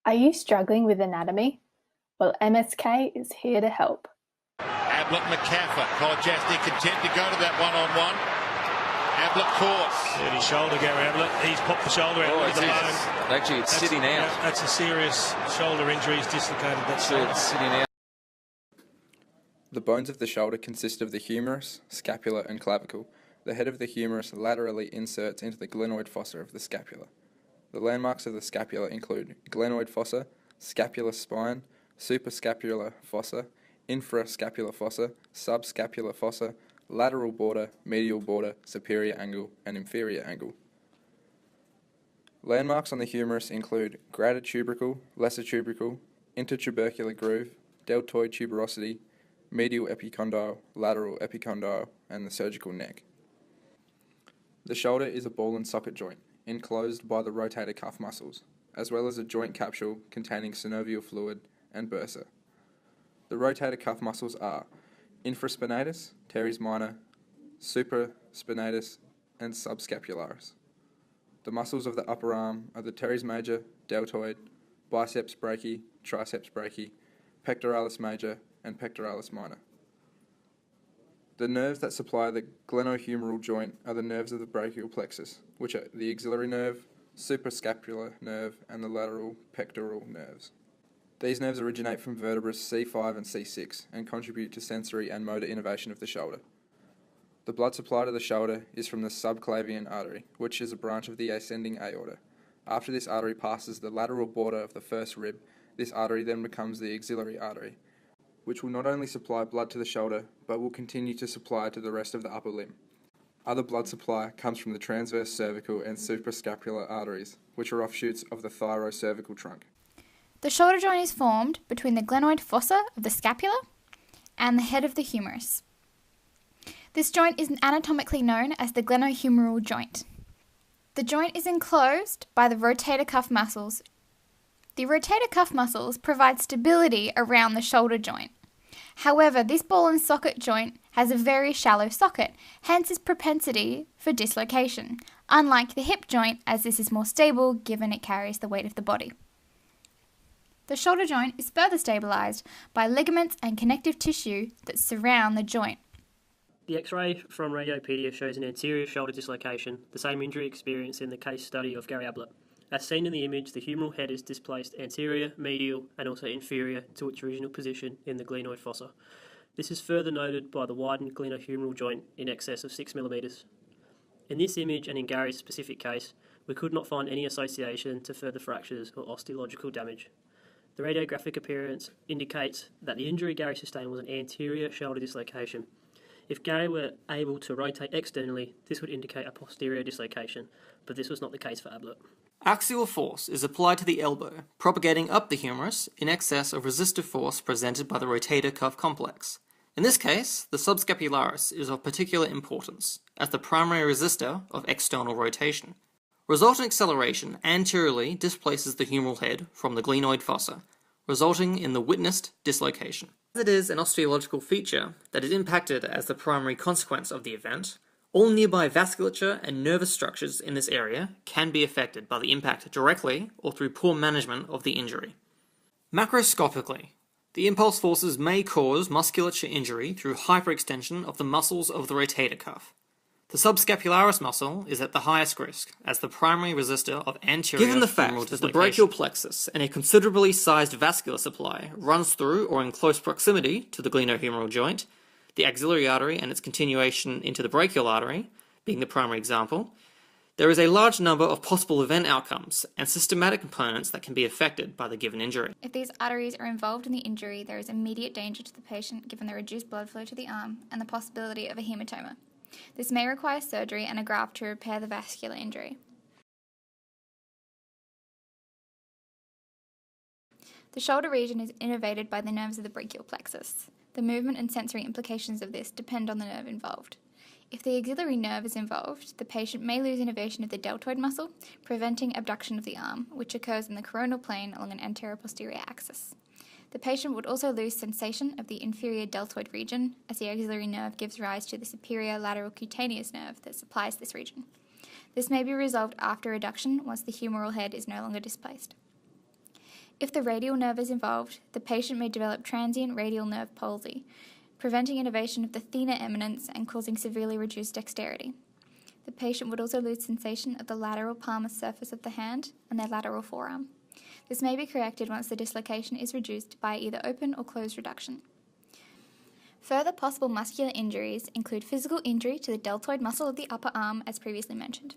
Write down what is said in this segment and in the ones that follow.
Are you struggling with anatomy? Well, MSK is here to help. Ablett McCaffer, Kolodjasny content to go to that one-on-one. Ablett caught. Dirty shoulder, Gary Ablett. He's popped the shoulder out of the bone. Actually, it's sitting out. That's a serious shoulder injury. He's dislocated that shoulder. It's sitting out. The bones of the shoulder consist of the humerus, scapula, and clavicle. The head of the humerus laterally inserts into the glenoid fossa of the scapula. The landmarks of the scapula include glenoid fossa, scapular spine, suprascapular fossa, infrascapular fossa, subscapular fossa, lateral border, medial border, superior angle, and inferior angle. Landmarks on the humerus include greater tubercle, lesser tubercle, intertubercular groove, deltoid tuberosity, medial epicondyle, lateral epicondyle, and the surgical neck. The shoulder is a ball and socket joint, enclosed by the rotator cuff muscles, as well as a joint capsule containing synovial fluid and bursa. The rotator cuff muscles are infraspinatus, teres minor, supraspinatus, and subscapularis. The muscles of the upper arm are the teres major, deltoid, biceps brachii, triceps brachii, pectoralis major, and pectoralis minor. The nerves that supply the glenohumeral joint are the nerves of the brachial plexus, which are the axillary nerve, suprascapular nerve, and the lateral pectoral nerves. These nerves originate from vertebrae C5 and C6 and contribute to sensory and motor innervation of the shoulder. The blood supply to the shoulder is from the subclavian artery, which is a branch of the ascending aorta. After this artery passes the lateral border of the first rib, this artery then becomes the axillary artery, which will not only supply blood to the shoulder, but will continue to supply to the rest of the upper limb. Other blood supply comes from the transverse cervical and suprascapular arteries, which are offshoots of the thyrocervical trunk. The shoulder joint is formed between the glenoid fossa of the scapula and the head of the humerus. This joint is anatomically known as the glenohumeral joint. The joint is enclosed by the rotator cuff muscles. The rotator cuff muscles provide stability around the shoulder joint. However, this ball and socket joint has a very shallow socket, hence its propensity for dislocation, unlike the hip joint, as this is more stable given it carries the weight of the body. The shoulder joint is further stabilised by ligaments and connective tissue that surround the joint. The X-ray from Radiopaedia shows an anterior shoulder dislocation, the same injury experienced in the case study of Gary Ablett. As seen in the image, the humeral head is displaced anterior, medial, and also inferior to its original position in the glenoid fossa. This is further noted by the widened glenohumeral joint in excess of 6 mm. In this image and in Gary's specific case, we could not find any association to further fractures or osteological damage. The radiographic appearance indicates that the injury Gary sustained was an anterior shoulder dislocation. If Gary were able to rotate externally, this would indicate a posterior dislocation, but this was not the case for Ablett. Axial force is applied to the elbow, propagating up the humerus in excess of resistive force presented by the rotator cuff complex. In this case, the subscapularis is of particular importance, as the primary resistor of external rotation. Resultant acceleration anteriorly displaces the humeral head from the glenoid fossa, resulting in the witnessed dislocation. As it is an osteological feature that is impacted as the primary consequence of the event, all nearby vasculature and nervous structures in this area can be affected by the impact directly or through poor management of the injury. Macroscopically, the impulse forces may cause musculature injury through hyperextension of the muscles of the rotator cuff. The subscapularis muscle is at the highest risk as the primary resistor of anterior. Given the fact that the brachial plexus and a considerably sized vascular supply runs through or in close proximity to the glenohumeral joint, the axillary artery and its continuation into the brachial artery being the primary example, there is a large number of possible event outcomes and systematic components that can be affected by the given injury. If these arteries are involved in the injury, there is immediate danger to the patient given the reduced blood flow to the arm and the possibility of a hematoma. This may require surgery and a graft to repair the vascular injury. The shoulder region is innervated by the nerves of the brachial plexus. The movement and sensory implications of this depend on the nerve involved. If the axillary nerve is involved, the patient may lose innervation of the deltoid muscle, preventing abduction of the arm, which occurs in the coronal plane along an anterior-posterior axis. The patient would also lose sensation of the inferior deltoid region, as the axillary nerve gives rise to the superior lateral cutaneous nerve that supplies this region. This may be resolved after reduction once the humeral head is no longer displaced. If the radial nerve is involved, the patient may develop transient radial nerve palsy, preventing innervation of the thenar eminence and causing severely reduced dexterity. The patient would also lose sensation of the lateral palmar surface of the hand and their lateral forearm. This may be corrected once the dislocation is reduced by either open or closed reduction. Further possible muscular injuries include physical injury to the deltoid muscle of the upper arm, as previously mentioned.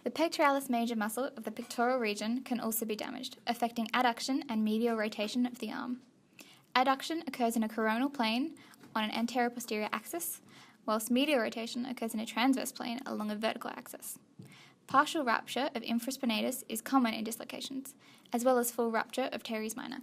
The pectoralis major muscle of the pectoral region can also be damaged, affecting adduction and medial rotation of the arm. Adduction occurs in a coronal plane on an anterior-posterior axis, whilst medial rotation occurs in a transverse plane along a vertical axis. Partial rupture of infraspinatus is common in dislocations, as well as full rupture of teres minor.